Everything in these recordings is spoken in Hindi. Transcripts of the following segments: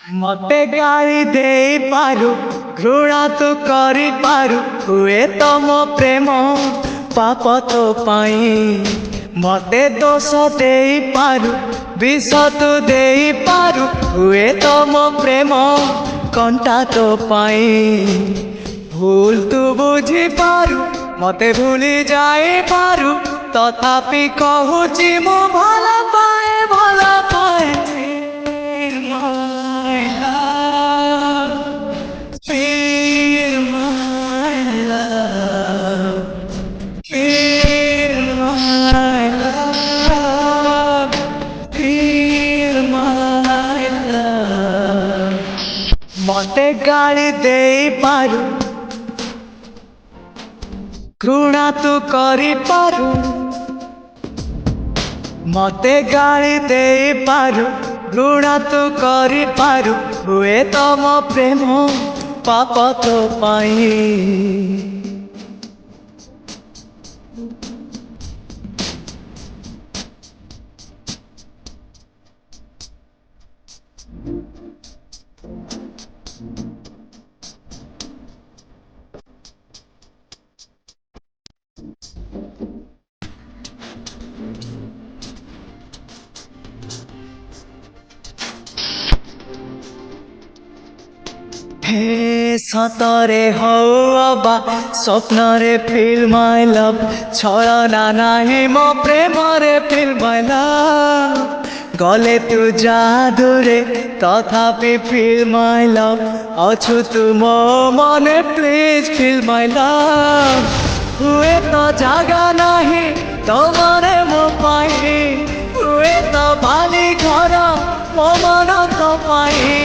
मते गाली दे पारु घृणा तो करी पारु हुए तो मो प्रेम पाप तो पाई मते दोष दे पारु विष तो दे पारु हुए तो मो प्रेम कंटा तो पाई भूल तू बुझी पारु मते भूली जाए पारु तथापि कहूची मो भला पाए भला पाए Feel my love, feel my love, feel my love. मते गाली दे पारु घृणा तू करी पारु मते गाली दे पारु घृणा तू करी पारु हुए तो मो प्रेम पाप तो पाई हे सतरे हवा स्वप्न रे फील माय लव छलना नाही मो प्रेम रे फील माय लव गले तू जादूरे तथापि फील माय लव अछु तू मो मने प्लीज फील माय लव हुए तो जागा नाही तो मने मो पाई हुए तो बाली घर मो मन तो पाई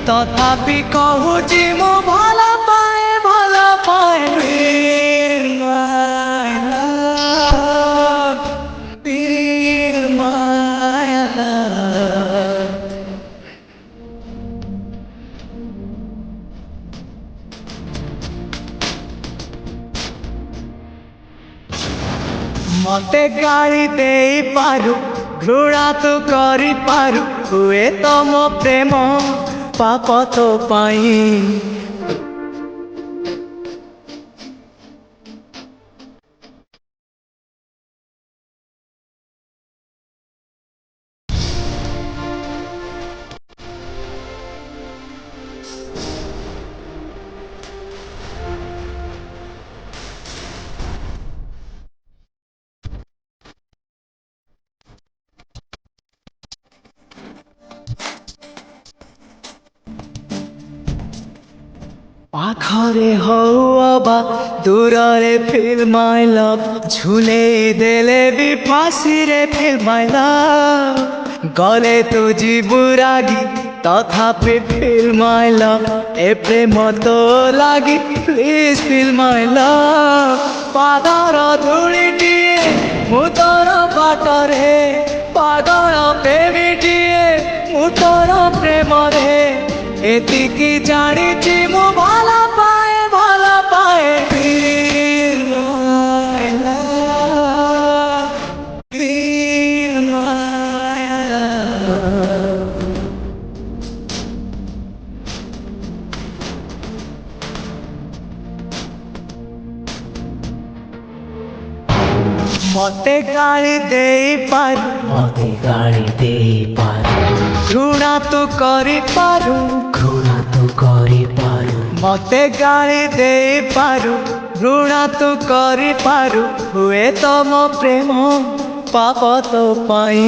तथापि कहूची मो भला पाए भला पाए Feel my love, feel my love. मते गाली दे पारु घृणा तो करी पारु हुए तो मो प्रेम पाप तो पाई पाखरे हवा दूरे फील माय लव झूले देले भी फांसी रे फील माय लव गले तू जीवरागी तथापि फील माय लव ए प्रेम तो लागी प्लीज फील माय लव पादर धूलिटिए मु तोर बाटरे पागल प्रेमीटिए मु तोर प्रेम रे एतिकी जानिची मु भला पाए Feel my love, feel my love. मते गाली दे पारु घृणा तो करी पारु मते गाली दे पारु घृणा तो करी पारु हुए तो मो प्रेम पाप तो पाई